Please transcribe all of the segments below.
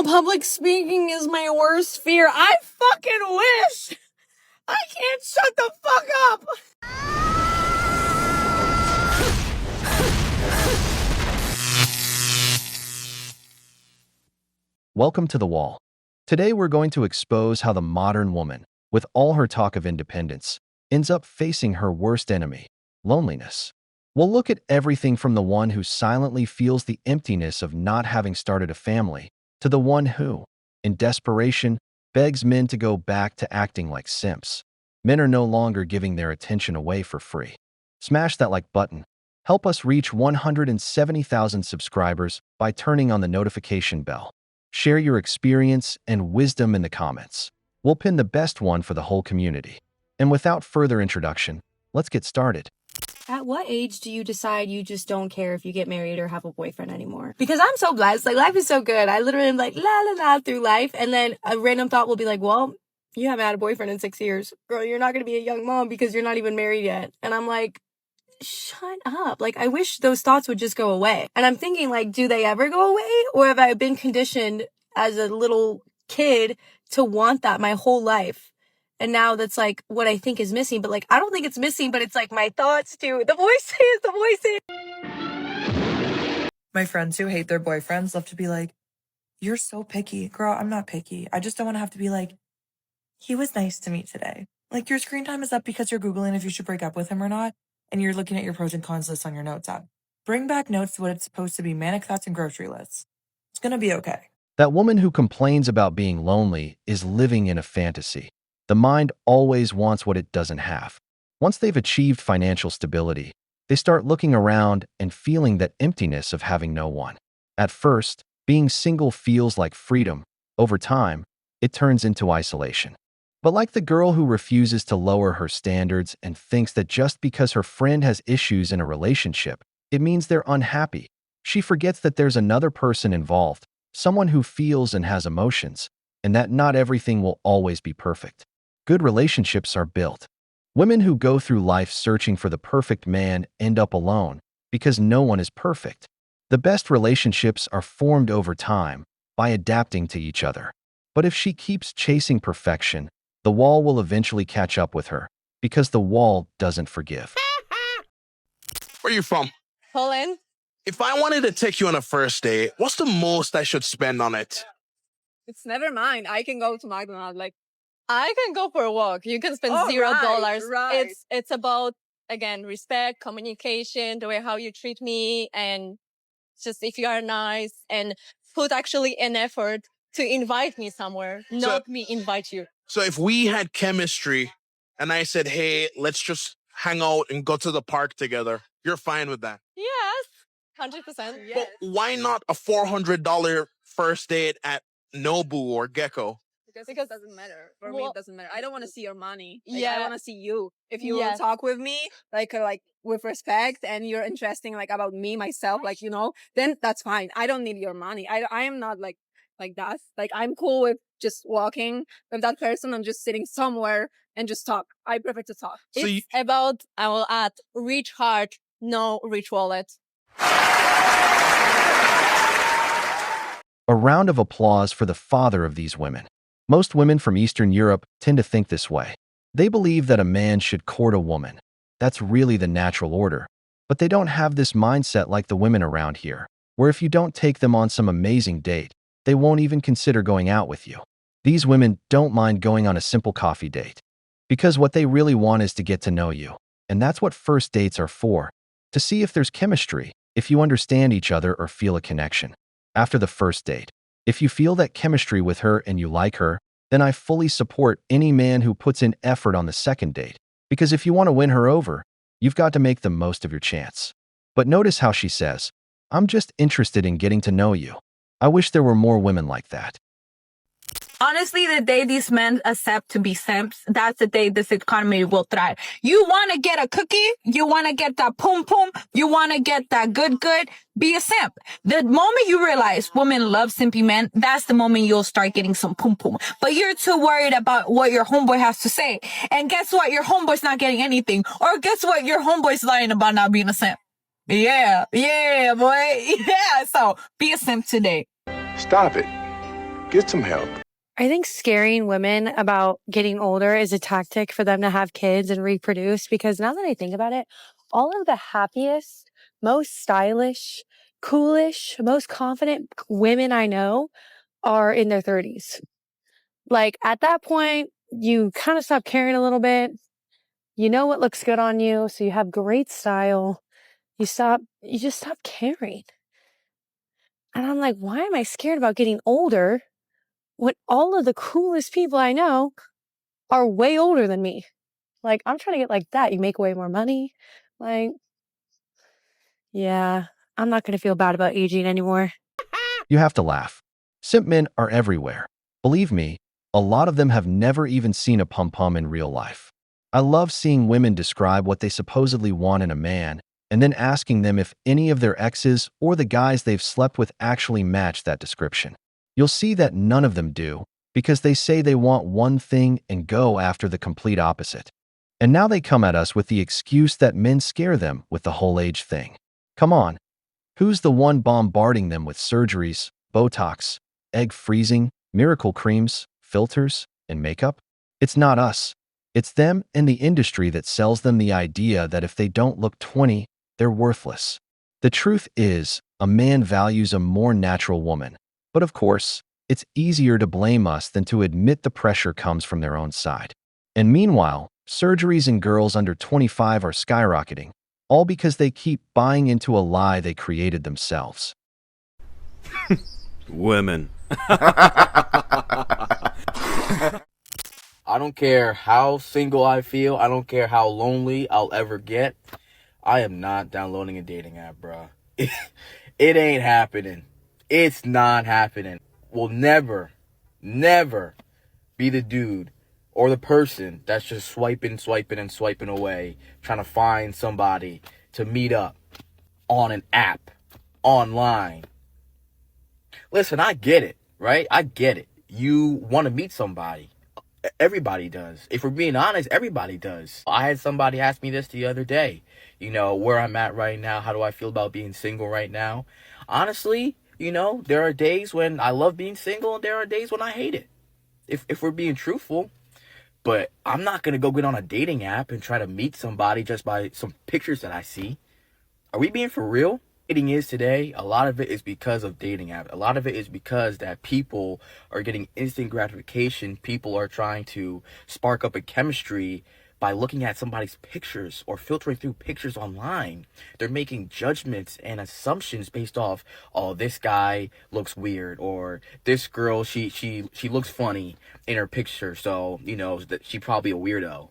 Oh, public speaking is my worst fear. I fucking wish. I can't shut the fuck up. Welcome to The Wall. Today we're going to expose how the modern woman, with all her talk of independence, ends up facing her worst enemy, loneliness. We'll look at everything from the one who silently feels the emptiness of not having started a family, to the one who, in desperation, begs men to go back to acting like simps. Men are no longer giving their attention away for free. Smash that like button. Help us reach 170,000 subscribers by turning on the notification bell. Share your experience and wisdom in the comments. We'll pin the best one for the whole community. And without further introduction, let's get started. At what age do you decide you just don't care if you get married or have a boyfriend anymore? Because I'm so blessed. Like, life is so good. I literally am like, la la la through life. And then a random thought will be like, well, you haven't had a boyfriend in 6 years. Girl, you're not going to be a young mom because you're not even married yet. And I'm like, shut up. Like, I wish those thoughts would just go away. And I'm thinking, like, do they ever go away? Or have I been conditioned as a little kid to want that my whole life? And now that's like what I think is missing. But like, I don't think it's missing, but it's like my thoughts too. The voices. My friends who hate their boyfriends love to be like, you're so picky. Girl, I'm not picky. I just don't want to have to be like, he was nice to me today. Like, your screen time is up because you're Googling if you should break up with him or not. And you're looking at your pros and cons list on your notes app. Bring back notes to what it's supposed to be, manic thoughts and grocery lists. It's going to be okay. That woman who complains about being lonely is living in a fantasy. The mind always wants what it doesn't have. Once they've achieved financial stability, they start looking around and feeling that emptiness of having no one. At first, being single feels like freedom. Over time, it turns into isolation. But like the girl who refuses to lower her standards and thinks that just because her friend has issues in a relationship, it means they're unhappy, she forgets that there's another person involved, someone who feels and has emotions, and that not everything will always be perfect. Good relationships are built. Women who go through life searching for the perfect man end up alone because no one is perfect. The best relationships are formed over time by adapting to each other. But if she keeps chasing perfection, the wall will eventually catch up with her because the wall doesn't forgive. Where are you from? Poland. If I wanted to take you on a first date, what's the most I should spend on it? It's never mine. I can go to McDonald's. Like, I can go for a walk. You can spend $0. Right. It's about, again, respect, communication, the way how you treat me, and just if you are nice and put actually an effort to invite me somewhere, not me invite you. So if we had chemistry and I said, hey, let's just hang out and go to the park together, you're fine with that? Yes, 100%. Yes. But why not a $400 first date at Nobu or Gecko? Because it doesn't matter. For me, it doesn't matter. I don't want to see your money. Like, Yeah. I want to see you. If you will talk with me, like with respect, and you're interesting, like about me, myself, like, then that's fine. I don't need your money. I am not like that. Like, I'm cool with just walking with that person and just sitting somewhere and just talk. I prefer to talk. So It's about, I will add, rich heart, no rich wallet. A round of applause for the father of these women. Most women from Eastern Europe tend to think this way. They believe that a man should court a woman. That's really the natural order. But they don't have this mindset like the women around here, where if you don't take them on some amazing date, they won't even consider going out with you. These women don't mind going on a simple coffee date. Because what they really want is to get to know you. And that's what first dates are for. To see if there's chemistry, if you understand each other or feel a connection. After the first date, if you feel that chemistry with her and you like her, then I fully support any man who puts in effort on the second date. Because if you want to win her over, you've got to make the most of your chance. But notice how she says, I'm just interested in getting to know you. I wish there were more women like that. Honestly, the day these men accept to be simps, that's the day this economy will thrive. You want to get a cookie? You want to get that pum pum? You want to get that good? Be a simp. The moment you realize women love simpy men, that's the moment you'll start getting some pum pum. But you're too worried about what your homeboy has to say. And guess what? Your homeboy's not getting anything. Or guess what? Your homeboy's lying about not being a simp. Yeah, boy. Yeah, so be a simp today. Stop it. Get some help. I think scaring women about getting older is a tactic for them to have kids and reproduce, because now that I think about it, all of the happiest, most stylish, coolish, most confident women I know are in their 30s. Like at that point, you kind of stop caring a little bit. You know what looks good on you, so you have great style. You just stop caring. And I'm like, why am I scared about getting older when all of the coolest people I know are way older than me? Like, I'm trying to get like that. You make way more money. Like, yeah, I'm not going to feel bad about aging anymore. You have to laugh. Simp men are everywhere. Believe me, a lot of them have never even seen a pom-pom in real life. I love seeing women describe what they supposedly want in a man and then asking them if any of their exes or the guys they've slept with actually match that description. You'll see that none of them do, because they say they want one thing and go after the complete opposite. And now they come at us with the excuse that men scare them with the whole age thing. Come on. Who's the one bombarding them with surgeries, Botox, egg freezing, miracle creams, filters, and makeup? It's not us. It's them and the industry that sells them the idea that if they don't look 20, they're worthless. The truth is, a man values a more natural woman. But of course, it's easier to blame us than to admit the pressure comes from their own side. And meanwhile, surgeries in girls under 25 are skyrocketing, all because they keep buying into a lie they created themselves. Women. I don't care how single I feel. I don't care how lonely I'll ever get. I am not downloading a dating app, bro. It ain't happening. It's not happening. Will never be the dude or the person that's just swiping away, trying to find somebody to meet up on an app, online. Listen, I get it, right? I get it. You want to meet somebody. Everybody does. If we're being honest, everybody does. I had somebody ask me this the other day. You know, where I'm at right now. How do I feel about being single right now? Honestly, you know, there are days when I love being single and there are days when I hate it. If we're being truthful. But I'm not going to go get on a dating app and try to meet somebody just by some pictures that I see. Are we being for real? Dating is today, a lot of it is because of dating apps. A lot of it is because that people are getting instant gratification. People are trying to spark up a chemistry by looking at somebody's pictures or filtering through pictures online. They're making judgments and assumptions based off, oh, this guy looks weird, or this girl, she looks funny in her picture, so, you know, that she probably a weirdo.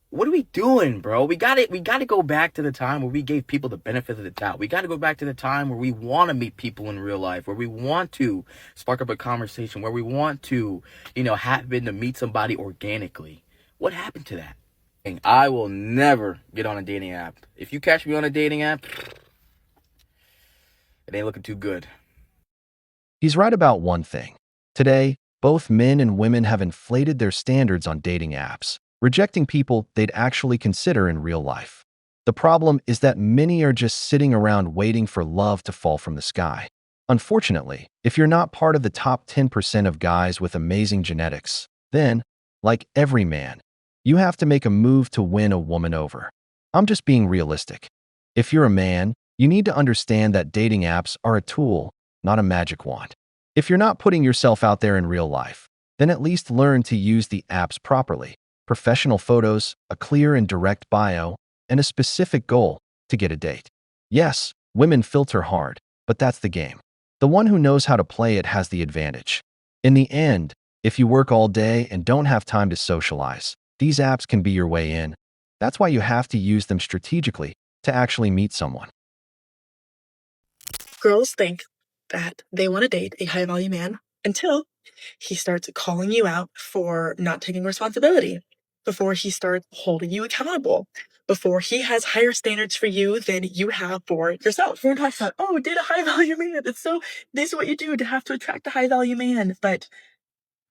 What are we doing, bro? We got to go back to the time where we gave people the benefit of the doubt. We got to go back to the time where we want to meet people in real life, where we want to spark up a conversation, where we want to, you know, happen to meet somebody organically. What happened to that? I will never get on a dating app. If you catch me on a dating app, it ain't looking too good. He's right about one thing. Today, both men and women have inflated their standards on dating apps, rejecting people they'd actually consider in real life. The problem is that many are just sitting around waiting for love to fall from the sky. Unfortunately, if you're not part of the top 10% of guys with amazing genetics, then, like every man, you have to make a move to win a woman over. I'm just being realistic. If you're a man, you need to understand that dating apps are a tool, not a magic wand. If you're not putting yourself out there in real life, then at least learn to use the apps properly. Professional photos, a clear and direct bio, and a specific goal to get a date. Yes, women filter hard, but that's the game. The one who knows how to play it has the advantage. In the end, if you work all day and don't have time to socialize, these apps can be your way in. That's why you have to use them strategically to actually meet someone. Girls think that they want to date a high-value man until he starts calling you out for not taking responsibility, before he starts holding you accountable, before he has higher standards for you than you have for yourself. Everyone talks about, oh, date a high-value man. This is what you do to have to attract a high-value man. But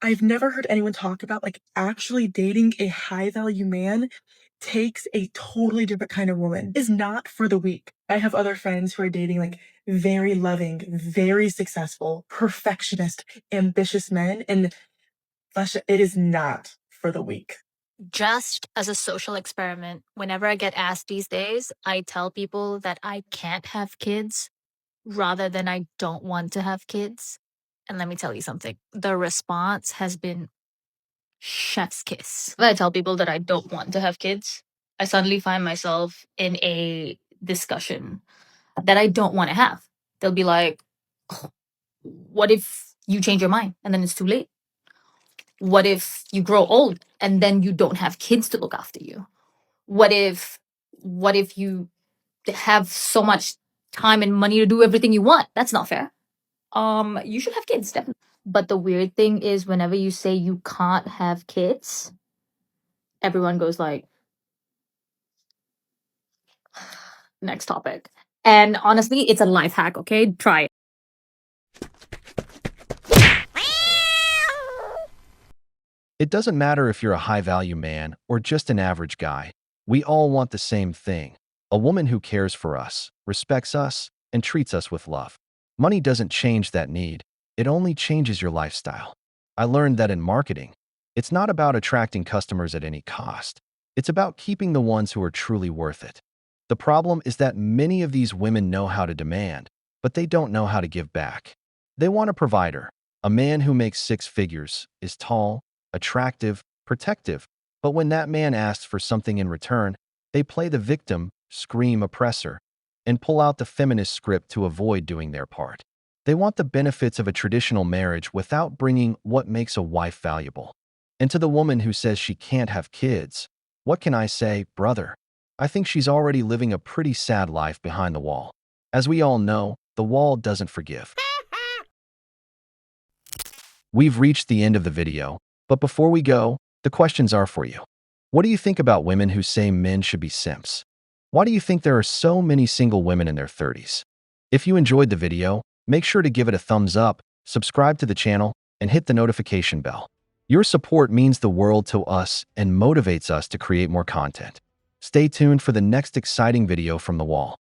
I've never heard anyone talk about, like, actually dating a high-value man takes a totally different kind of woman, is not for the weak. I have other friends who are dating like very loving, very successful, perfectionist, ambitious men, and it is not for the weak. Just as a social experiment, whenever I get asked these days, I tell people that I can't have kids rather than I don't want to have kids. And let me tell you something, the response has been chef's kiss. When I tell people that I don't want to have kids, I suddenly find myself in a discussion that I don't want to have. They'll be like, "Oh, what if you change your mind and then it's too late? What if you grow old and then you don't have kids to look after you? What if you have so much time and money to do everything you want? That's not fair. You should have kids, definitely." But the weird thing is whenever you say you can't have kids, everyone goes like, next topic. And honestly, it's a life hack, okay? Try it. It doesn't matter if you're a high-value man or just an average guy. We all want the same thing. A woman who cares for us, respects us, and treats us with love. Money doesn't change that need. It only changes your lifestyle. I learned that in marketing, it's not about attracting customers at any cost. It's about keeping the ones who are truly worth it. The problem is that many of these women know how to demand, but they don't know how to give back. They want a provider, a man who makes 6 figures, is tall, attractive, protective, but when that man asks for something in return, they play the victim, scream oppressor, and pull out the feminist script to avoid doing their part. They want the benefits of a traditional marriage without bringing what makes a wife valuable. And to the woman who says she can't have kids, what can I say, brother? I think she's already living a pretty sad life behind the wall. As we all know, the wall doesn't forgive. We've reached the end of the video, but before we go, the questions are for you. What do you think about women who say men should be simps? Why do you think there are so many single women in their 30s? If you enjoyed the video, make sure to give it a thumbs up, subscribe to the channel, and hit the notification bell. Your support means the world to us and motivates us to create more content. Stay tuned for the next exciting video from the wall.